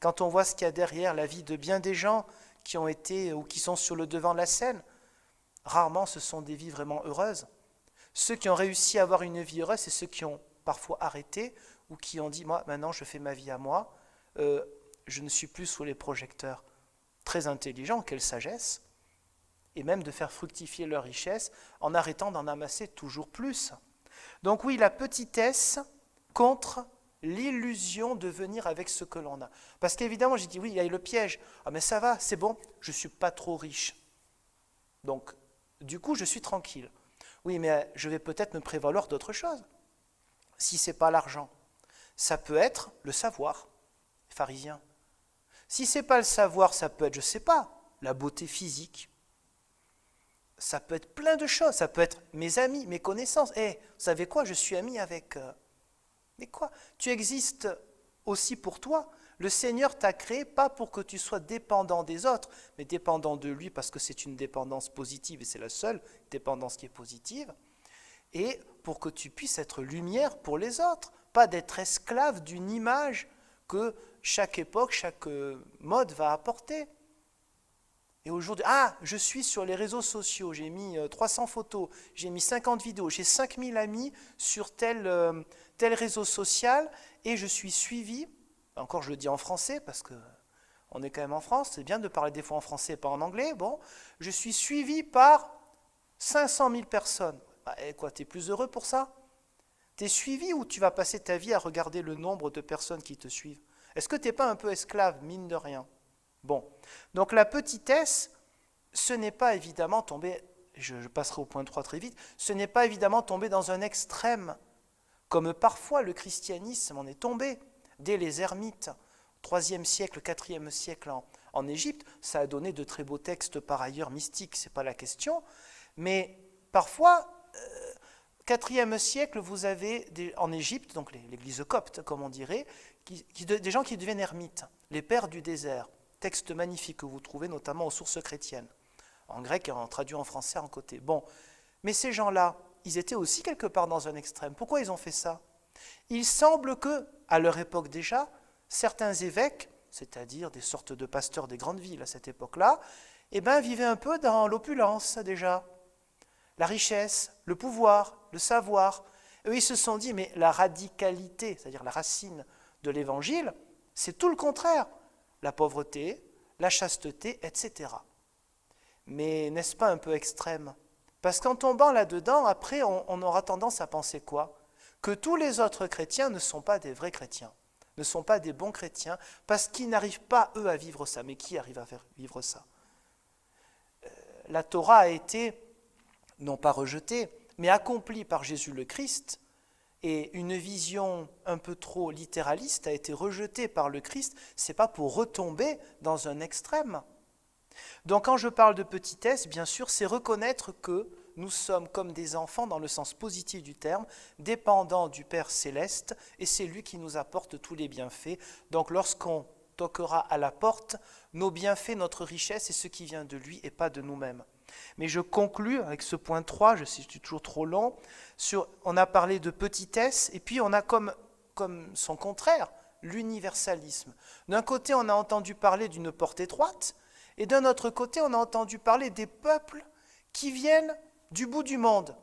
Quand on voit ce qu'il y a derrière la vie de bien des gens qui ont été ou qui sont sur le devant de la scène, rarement ce sont des vies vraiment heureuses. Ceux qui ont réussi à avoir une vie heureuse, c'est ceux qui ont parfois arrêté ou qui ont dit, moi, maintenant je fais ma vie à moi, je ne suis plus sous les projecteurs. Très intelligents, quelle sagesse, et même de faire fructifier leur richesse en arrêtant d'en amasser toujours plus. Donc oui, la petitesse contre l'illusion de venir avec ce que l'on a. Parce qu'évidemment, j'ai dit, oui, il y a eu le piège. Ah mais ça va, c'est bon, je ne suis pas trop riche. Donc, du coup, je suis tranquille. Oui, mais je vais peut-être me prévaloir d'autre chose. Si ce n'est pas l'argent, ça peut être le savoir, pharisien. Si ce n'est pas le savoir, ça peut être, je ne sais pas, la beauté physique. Ça peut être plein de choses. Ça peut être mes amis, mes connaissances. Vous savez quoi, je suis ami avec... Mais quoi? Tu existes aussi pour toi. Le Seigneur t'a créé pas pour que tu sois dépendant des autres, mais dépendant de lui parce que c'est une dépendance positive et c'est la seule dépendance qui est positive. Et pour que tu puisses être lumière pour les autres, pas d'être esclave d'une image que chaque époque, chaque mode va apporter. Et aujourd'hui, je suis sur les réseaux sociaux, j'ai mis 300 photos, j'ai mis 50 vidéos, j'ai 5000 amis sur tel réseau social et je suis suivi, encore je le dis en français parce qu'on est quand même en France, c'est bien de parler des fois en français et pas en anglais, bon, je suis suivi par 500 000 personnes. T'es plus heureux pour ça? T'es suivi ou tu vas passer ta vie à regarder le nombre de personnes qui te suivent? Est-ce que t'es pas un peu esclave, mine de rien? Bon, donc la petitesse, ce n'est pas évidemment tomber, je passerai au point 3 très vite, ce n'est pas évidemment tomber dans un extrême, comme parfois le christianisme en est tombé, dès les ermites, 3e siècle, 4e siècle en Égypte, ça a donné de très beaux textes par ailleurs mystiques, ce n'est pas la question, mais parfois, 4e siècle, vous avez en Égypte, donc l'église copte comme on dirait, des gens qui deviennent ermites, les pères du désert. Texte magnifique que vous trouvez notamment aux sources chrétiennes, en grec et en traduit en français en côté. Bon, mais ces gens-là, ils étaient aussi quelque part dans un extrême. Pourquoi ils ont fait ça? Il semble que, à leur époque déjà, certains évêques, c'est-à-dire des sortes de pasteurs des grandes villes à cette époque-là, vivaient un peu dans l'opulence déjà, la richesse, le pouvoir, le savoir. Eux, ils se sont dit, mais la radicalité, c'est-à-dire la racine de l'évangile, c'est tout le contraire. La pauvreté, la chasteté, etc. Mais n'est-ce pas un peu extrême? Parce qu'en tombant là-dedans, après, on aura tendance à penser quoi? Que tous les autres chrétiens ne sont pas des vrais chrétiens, ne sont pas des bons chrétiens, parce qu'ils n'arrivent pas, eux, à vivre ça. Mais qui arrive à faire vivre ça? La Torah a été, non pas rejetée, mais accomplie par Jésus le Christ, et une vision un peu trop littéraliste a été rejetée par le Christ, ce n'est pas pour retomber dans un extrême. Donc quand je parle de petitesse, bien sûr, c'est reconnaître que nous sommes comme des enfants dans le sens positif du terme, dépendants du Père Céleste, et c'est lui qui nous apporte tous les bienfaits. Donc lorsqu'on toquera à la porte, nos bienfaits, notre richesse, c'est ce qui vient de lui et pas de nous-mêmes. Mais je conclus avec ce point 3, je suis toujours trop long, on a parlé de petitesse, et puis on a comme son contraire, l'universalisme. D'un côté, on a entendu parler d'une porte étroite, et d'un autre côté, on a entendu parler des peuples qui viennent du bout du monde.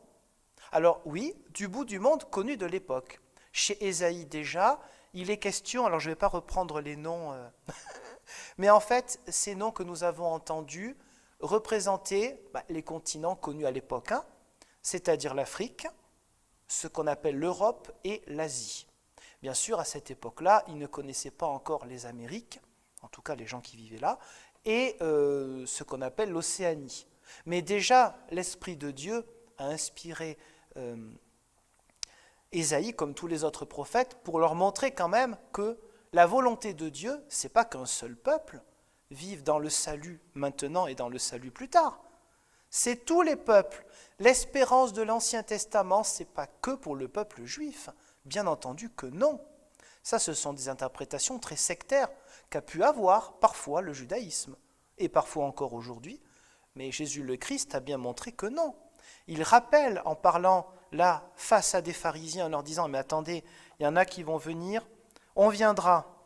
Alors oui, du bout du monde connu de l'époque. Chez Ésaïe déjà, il est question, alors je ne vais pas reprendre les noms, mais en fait, ces noms que nous avons entendus, représentait les continents connus à l'époque, c'est-à-dire l'Afrique, ce qu'on appelle l'Europe et l'Asie. Bien sûr, à cette époque-là, ils ne connaissaient pas encore les Amériques, en tout cas les gens qui vivaient là, et ce qu'on appelle l'Océanie. Mais déjà, l'Esprit de Dieu a inspiré Ésaïe, comme tous les autres prophètes, pour leur montrer quand même que la volonté de Dieu, ce n'est pas qu'un seul peuple vive dans le salut maintenant et dans le salut plus tard. C'est tous les peuples. L'espérance de l'Ancien Testament, ce n'est pas que pour le peuple juif. Bien entendu que non. Ça, ce sont des interprétations très sectaires qu'a pu avoir parfois le judaïsme, et parfois encore aujourd'hui. Mais Jésus le Christ a bien montré que non. Il rappelle en parlant là face à des pharisiens en leur disant « Mais attendez, il y en a qui vont venir, on viendra ».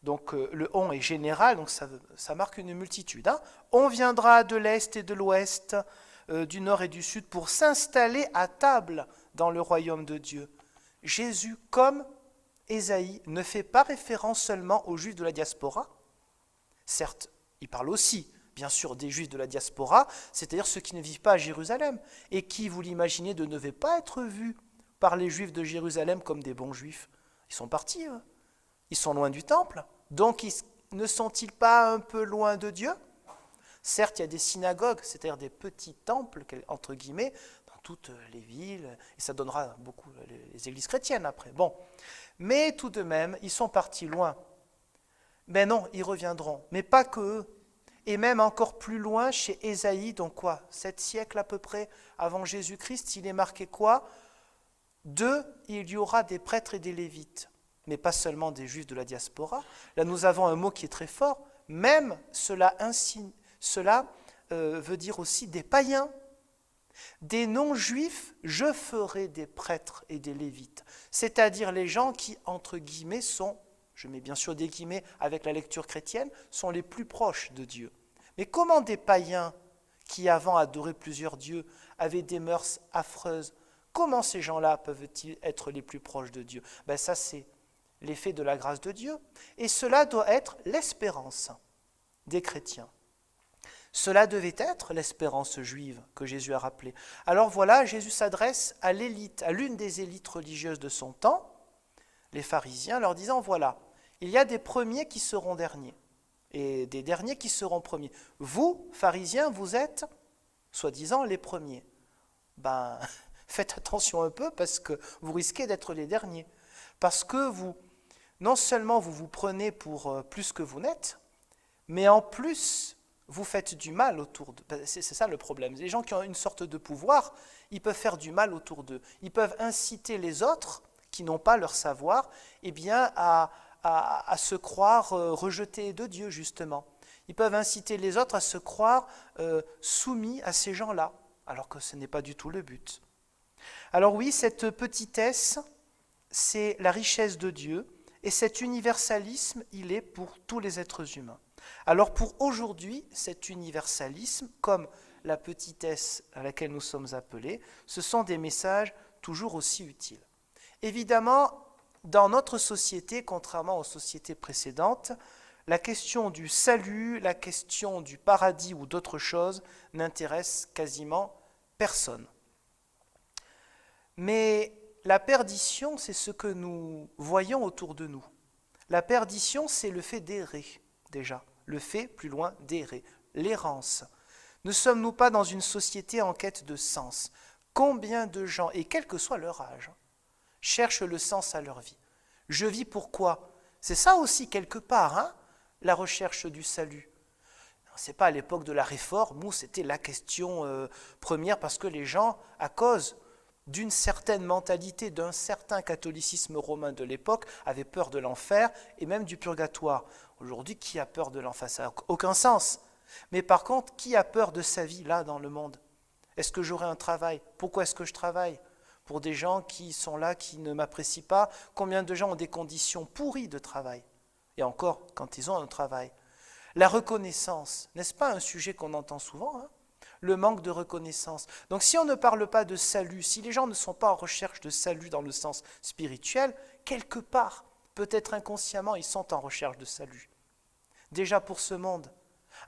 Donc le « on » est général, donc ça marque une multitude. On viendra de l'Est et de l'Ouest, du Nord et du Sud pour s'installer à table dans le royaume de Dieu. Jésus, comme Ésaïe, ne fait pas référence seulement aux Juifs de la diaspora. Certes, il parle aussi, bien sûr, des Juifs de la diaspora, c'est-à-dire ceux qui ne vivent pas à Jérusalem, et qui, vous l'imaginez, ne devaient pas être vus par les Juifs de Jérusalem comme des bons Juifs. Ils sont partis, eux. Ils sont loin du temple. Donc, ne sont-ils pas un peu loin de Dieu ? Certes, il y a des synagogues, c'est-à-dire des petits temples, entre guillemets, dans toutes les villes, et ça donnera beaucoup les églises chrétiennes après. Bon, mais tout de même, ils sont partis loin. Mais non, ils reviendront, mais pas que eux. Et même encore plus loin, chez Ésaïe, donc quoi, 7 siècles à peu près avant Jésus-Christ, il est marqué quoi ? Il y aura des prêtres et des lévites, mais pas seulement des juifs de la diaspora. Là, nous avons un mot qui est très fort, même cela veut dire aussi des païens. Des non-juifs, je ferai des prêtres et des lévites, c'est-à-dire les gens qui, entre guillemets, sont, je mets bien sûr des guillemets avec la lecture chrétienne, sont les plus proches de Dieu. Mais comment des païens qui avant adoraient plusieurs dieux avaient des mœurs affreuses, comment ces gens-là peuvent-ils être les plus proches de Dieu ? Ça c'est l'effet de la grâce de Dieu, et cela doit être l'espérance des chrétiens. Cela devait être l'espérance juive que Jésus a rappelée. Alors voilà, Jésus s'adresse à l'élite, à l'une des élites religieuses de son temps, les pharisiens, leur disant, voilà, il y a des premiers qui seront derniers, et des derniers qui seront premiers. Vous, pharisiens, vous êtes, soi-disant, les premiers. Faites attention un peu, parce que vous risquez d'être les derniers. Parce que non seulement vous vous prenez pour plus que vous n'êtes, mais en plus, vous faites du mal autour d'eux. C'est ça le problème. Les gens qui ont une sorte de pouvoir, ils peuvent faire du mal autour d'eux. Ils peuvent inciter les autres, qui n'ont pas leur savoir, à se croire rejetés de Dieu, justement. Ils peuvent inciter les autres à se croire soumis à ces gens-là, alors que ce n'est pas du tout le but. Alors oui, cette petitesse, c'est la richesse de Dieu, et cet universalisme, il est pour tous les êtres humains. Alors pour aujourd'hui, cet universalisme, comme la petitesse à laquelle nous sommes appelés, ce sont des messages toujours aussi utiles. Évidemment, dans notre société, contrairement aux sociétés précédentes, la question du salut, la question du paradis ou d'autres choses n'intéresse quasiment personne. Mais la perdition, c'est ce que nous voyons autour de nous. La perdition, c'est le fait d'errer, déjà. Le fait, plus loin, d'errer. L'errance. Ne sommes-nous pas dans une société en quête de sens ? Combien de gens, et quel que soit leur âge, cherchent le sens à leur vie ? Je vis pourquoi ? C'est ça aussi, quelque part, la recherche du salut. Ce n'est pas à l'époque de la Réforme où c'était la question première, parce que les gens, à cause d'une certaine mentalité, d'un certain catholicisme romain de l'époque, avaient peur de l'enfer et même du purgatoire. Aujourd'hui, qui a peur de l'enfer ? Ça n'a aucun sens. Mais par contre, qui a peur de sa vie là dans le monde ? Est-ce que j'aurai un travail ? Pourquoi est-ce que je travaille ? Pour des gens qui sont là, qui ne m'apprécient pas. Combien de gens ont des conditions pourries de travail ? Et encore, quand ils ont un travail. La reconnaissance, n'est-ce pas un sujet qu'on entend souvent ? Le manque de reconnaissance. Donc si on ne parle pas de salut, si les gens ne sont pas en recherche de salut dans le sens spirituel, quelque part, peut-être inconsciemment, ils sont en recherche de salut. Déjà pour ce monde.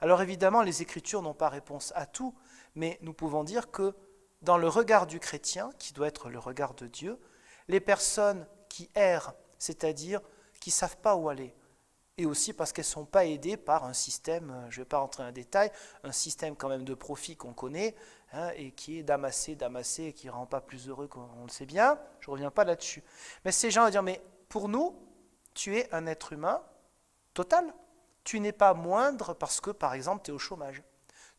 Alors évidemment, les Écritures n'ont pas réponse à tout, mais nous pouvons dire que dans le regard du chrétien, qui doit être le regard de Dieu, les personnes qui errent, c'est-à-dire qui ne savent pas où aller, et aussi parce qu'elles ne sont pas aidées par un système, je ne vais pas rentrer en détail, un système quand même de profit qu'on connaît, et qui est d'amassé, et qui ne rend pas plus heureux qu'on le sait bien, je ne reviens pas là-dessus. Mais ces gens vont dire, mais pour nous, tu es un être humain total. Tu n'es pas moindre parce que, par exemple, tu es au chômage.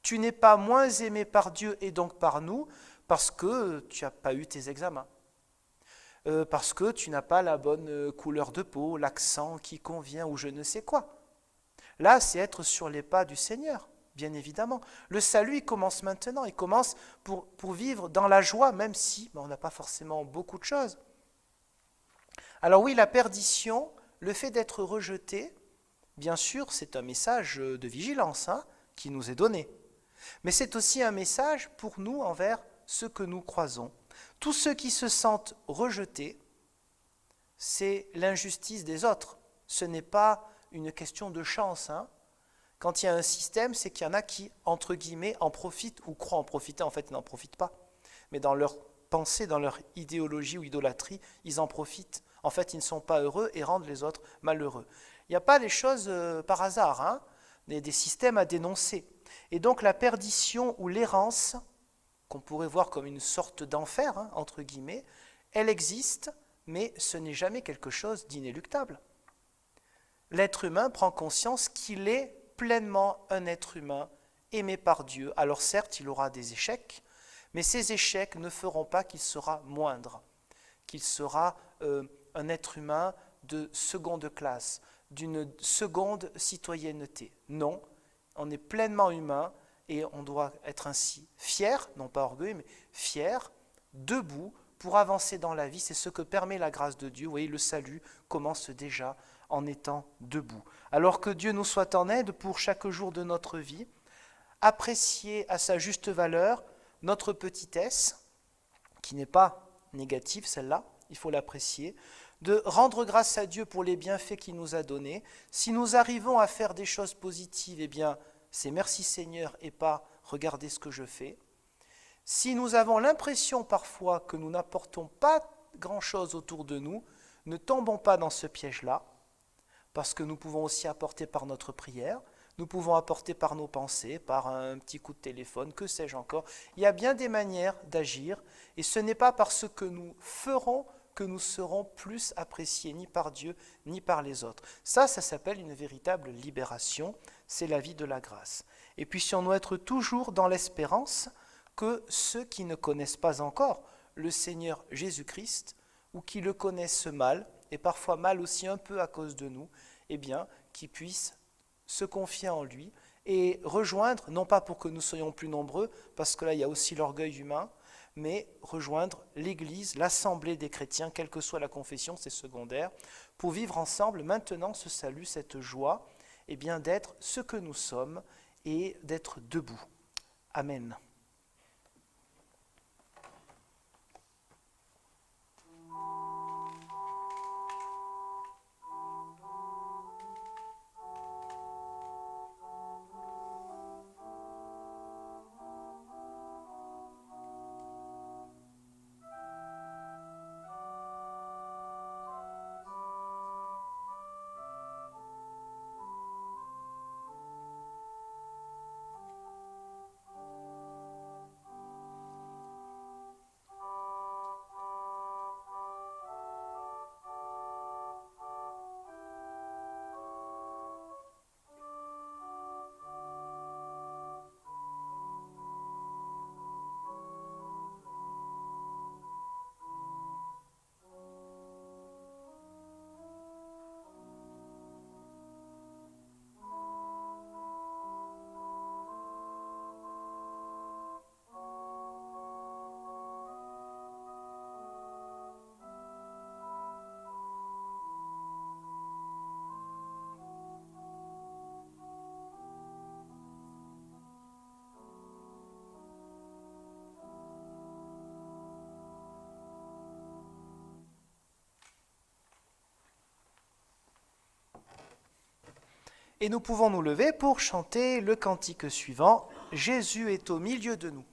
Tu n'es pas moins aimé par Dieu et donc par nous parce que tu n'as pas eu tes examens. Parce que tu n'as pas la bonne couleur de peau, l'accent qui convient ou je ne sais quoi. Là, c'est être sur les pas du Seigneur, bien évidemment. Le salut, il commence maintenant, il commence pour vivre dans la joie, même si on n'a pas forcément beaucoup de choses. Alors oui, la perdition, le fait d'être rejeté, bien sûr, c'est un message de vigilance qui nous est donné. Mais c'est aussi un message pour nous envers ceux que nous croisons. Tous ceux qui se sentent rejetés, c'est l'injustice des autres. Ce n'est pas une question de chance. Quand il y a un système, c'est qu'il y en a qui, entre guillemets, en profitent ou croient en profiter. En fait, ils n'en profitent pas. Mais dans leur pensée, dans leur idéologie ou idolâtrie, ils en profitent. En fait, ils ne sont pas heureux et rendent les autres malheureux. Il n'y a pas les choses par hasard, des systèmes à dénoncer. Et donc la perdition ou l'errance, qu'on pourrait voir comme une sorte d'enfer, entre guillemets, elle existe, mais ce n'est jamais quelque chose d'inéluctable. L'être humain prend conscience qu'il est pleinement un être humain aimé par Dieu. Alors certes, il aura des échecs, mais ces échecs ne feront pas qu'il sera moindre, qu'il sera un être humain de seconde classe, d'une seconde citoyenneté. Non, on est pleinement humain et on doit être ainsi fier, non pas orgueilleux, mais fier, debout pour avancer dans la vie. C'est ce que permet la grâce de Dieu. Vous voyez, le salut commence déjà en étant debout. Alors que Dieu nous soit en aide pour chaque jour de notre vie, apprécier à sa juste valeur notre petitesse, qui n'est pas négative celle-là, il faut l'apprécier, de rendre grâce à Dieu pour les bienfaits qu'il nous a donnés. Si nous arrivons à faire des choses positives, eh bien, c'est merci Seigneur et pas regardez ce que je fais. Si nous avons l'impression parfois que nous n'apportons pas grand-chose autour de nous, ne tombons pas dans ce piège-là, parce que nous pouvons aussi apporter par notre prière, nous pouvons apporter par nos pensées, par un petit coup de téléphone, que sais-je encore. Il y a bien des manières d'agir, et ce n'est pas parce que nous ferons que nous serons plus appréciés ni par Dieu ni par les autres. Ça s'appelle une véritable libération, c'est la vie de la grâce. Et puissions-nous être toujours dans l'espérance que ceux qui ne connaissent pas encore le Seigneur Jésus-Christ, ou qui le connaissent mal, et parfois mal aussi un peu à cause de nous, eh bien, qu'ils puissent se confier en lui et rejoindre, non pas pour que nous soyons plus nombreux, parce que là il y a aussi l'orgueil humain, mais rejoindre l'Église, l'assemblée des chrétiens, quelle que soit la confession, c'est secondaire, pour vivre ensemble maintenant ce salut, cette joie, et bien d'être ce que nous sommes et d'être debout. Amen. Et nous pouvons nous lever pour chanter le cantique suivant, « Jésus est au milieu de nous ».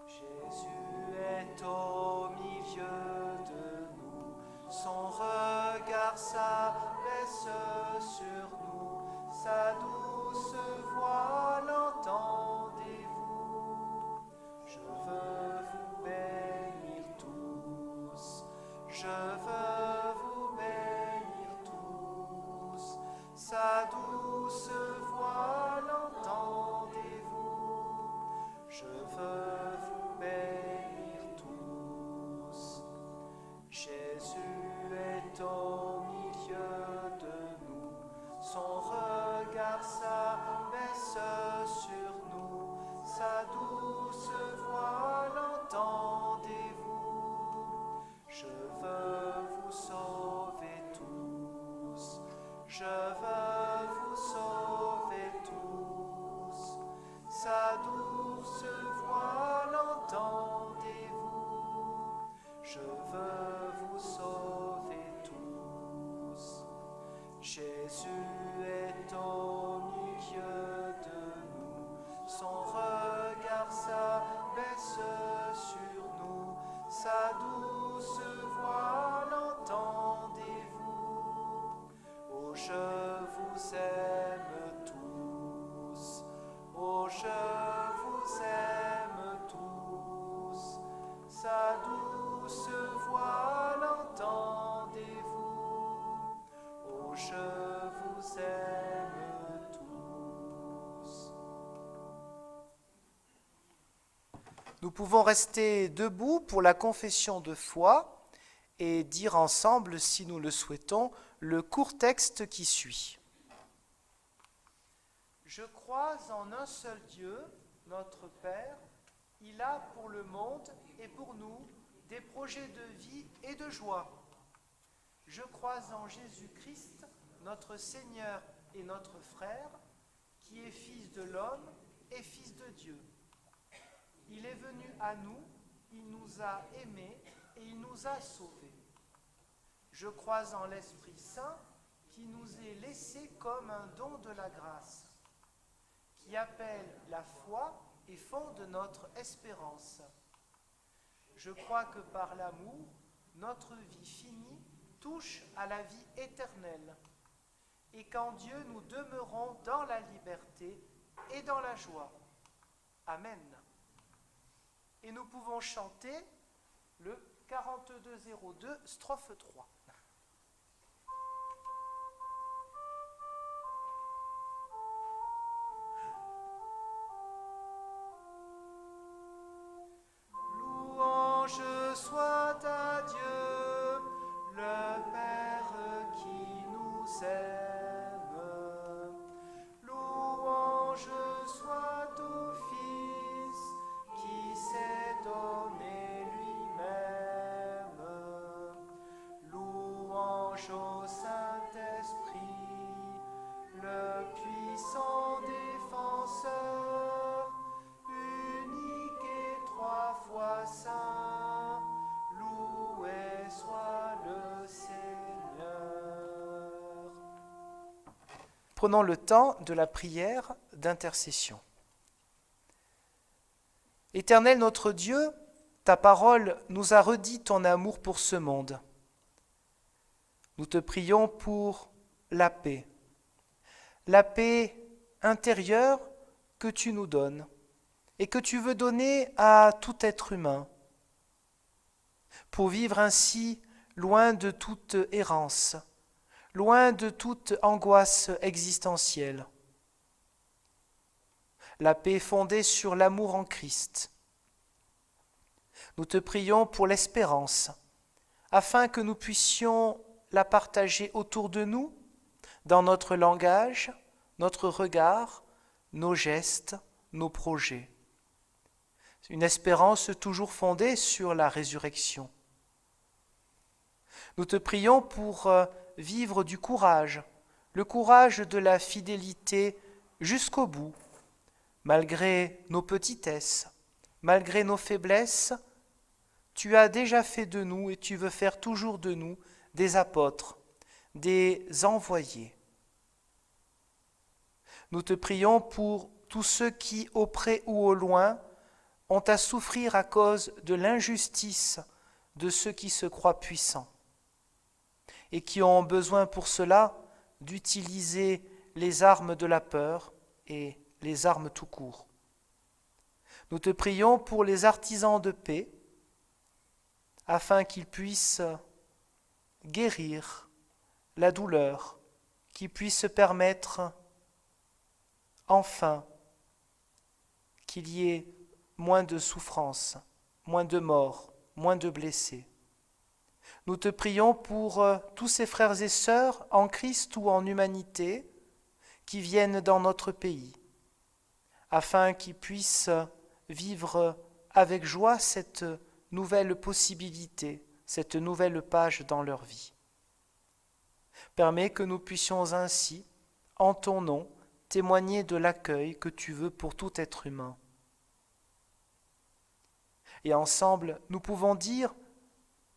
Jésus est au milieu de nous, son regard s'abaisse sur nous, sa douce voix l'entendez-vous. Je veux vous bénir tous, je veux vous bénir tous, sa douce voix l'entendez-vous. Je veux vous bénir tous. Jésus est au milieu de nous, son regard s'abaisse sur nous, sa douce voix l'entendez-vous. Je veux vous sauver tous, je veux vous sauver tous, sa douce voix l'entendez-vous. Je veux vous sauver tous. Jésus est au milieu de nous, son regard s'abaisse sur nous, sa douce voix l'entendez-vous. Oh, je vous aime tous, oh, je vous aime tous, sa douce voix l'entendez-vous. Oh, je vous aime tous. Nous pouvons rester debout pour la confession de foi et dire ensemble, si nous le souhaitons, le court texte qui suit. Je crois en un seul Dieu, notre Père. Il a pour le monde et pour nous des projets de vie et de joie. Je crois en Jésus-Christ, notre Seigneur et notre frère, qui est Fils de l'homme et Fils de Dieu. Il est venu à nous, il nous a aimés et il nous a sauvés. Je crois en l'Esprit Saint qui nous est laissé comme un don de la grâce, qui appelle la foi et fonde notre espérance. Je crois que par l'amour, notre vie finie touche à la vie éternelle, et qu'en Dieu nous demeurons dans la liberté et dans la joie. Amen. Et nous pouvons chanter le 4202, strophe 3. Louange soit à Dieu, le Père qui nous aime. Louange soit au Fils qui s'est donné lui-même. Louange au Saint-Esprit, le puissant défenseur, unique et trois fois saint, loué soit le Seigneur. Prenons le temps de la prière d'intercession. Éternel notre Dieu, ta parole nous a redit ton amour pour ce monde. Nous te prions pour la paix intérieure que tu nous donnes et que tu veux donner à tout être humain, pour vivre ainsi loin de toute errance, loin de toute angoisse existentielle. La paix fondée sur l'amour en Christ. Nous te prions pour l'espérance, afin que nous puissions la partager autour de nous, dans notre langage, notre regard, nos gestes, nos projets. Une espérance toujours fondée sur la résurrection. Nous te prions pour vivre du courage, le courage de la fidélité jusqu'au bout, malgré nos petitesses, malgré nos faiblesses, tu as déjà fait de nous et tu veux faire toujours de nous des apôtres, des envoyés. Nous te prions pour tous ceux qui, au près ou au loin, ont à souffrir à cause de l'injustice de ceux qui se croient puissants et qui ont besoin pour cela d'utiliser les armes de la peur et les armes tout court. Nous te prions pour les artisans de paix, afin qu'ils puissent guérir la douleur, qu'ils puissent permettre enfin qu'il y ait moins de souffrance, moins de morts, moins de blessés. Nous te prions pour tous ces frères et sœurs en Christ ou en humanité qui viennent dans notre pays, afin qu'ils puissent vivre avec joie cette nouvelle possibilité, cette nouvelle page dans leur vie. Permets que nous puissions ainsi, en ton nom, témoigner de l'accueil que tu veux pour tout être humain. Et ensemble, nous pouvons dire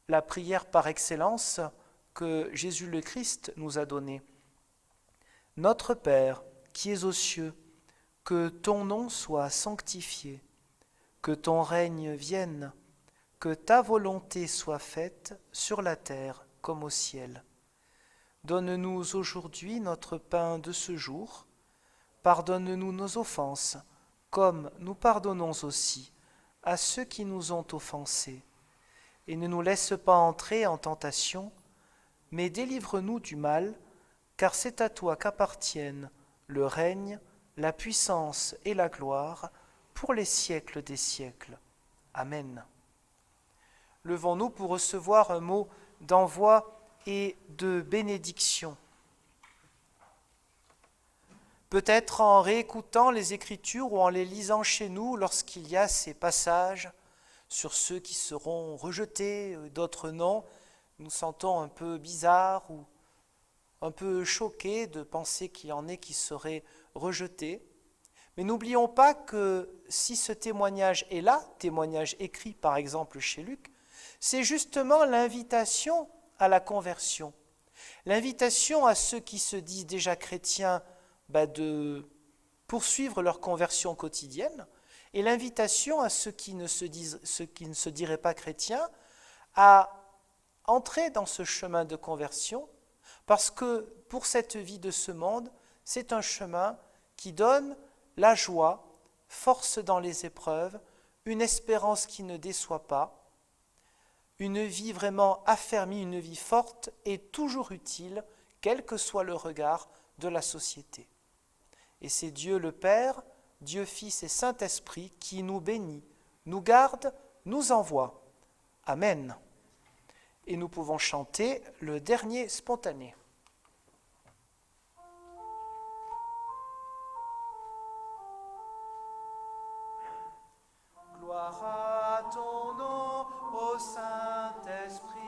la prière par excellence que Jésus le Christ nous a donnée. Notre Père, qui es aux cieux, que ton nom soit sanctifié, que ton règne vienne, que ta volonté soit faite sur la terre comme au ciel. Donne-nous aujourd'hui notre pain de ce jour. Pardonne-nous nos offenses, comme nous pardonnons aussi à ceux qui nous ont offensés. Et ne nous laisse pas entrer en tentation, mais délivre-nous du mal, car c'est à toi qu'appartiennent le règne, la puissance et la gloire pour les siècles des siècles. Amen. Levons-nous pour recevoir un mot d'envoi et de bénédiction. Peut-être en réécoutant les Écritures ou en les lisant chez nous lorsqu'il y a ces passages sur ceux qui seront rejetés, d'autres non, nous sentons un peu bizarre ou un peu choqués de penser qu'il y en ait qui seraient rejetés. Mais n'oublions pas que si ce témoignage est là, témoignage écrit par exemple chez Luc, c'est justement l'invitation à la conversion, l'invitation à ceux qui se disent déjà chrétiens de poursuivre leur conversion quotidienne, et l'invitation à ceux qui ne se diraient pas chrétiens à entrer dans ce chemin de conversion, parce que pour cette vie de ce monde, c'est un chemin qui donne la joie, force dans les épreuves, une espérance qui ne déçoit pas, une vie vraiment affermie, une vie forte et toujours utile, quel que soit le regard de la société. Et c'est Dieu le Père, Dieu Fils et Saint-Esprit qui nous bénit, nous garde, nous envoie. Amen. Et nous pouvons chanter le dernier spontané. Gloire à ton nom, ô Saint-Esprit,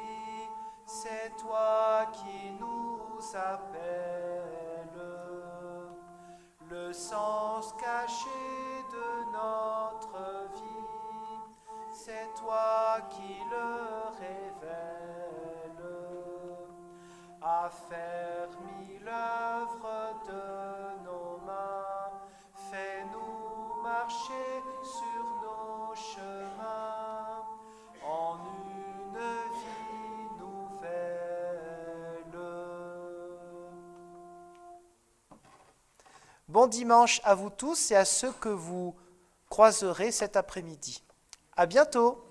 c'est toi qui nous appelles. Le sens caché de notre vie, c'est toi qui le révèles. Affermis l'œuvre de nos mains, fais-nous marcher sur nos chemins en une vie nouvelle. Bon dimanche à vous tous et à ceux que vous croiserez cet après-midi. À bientôt!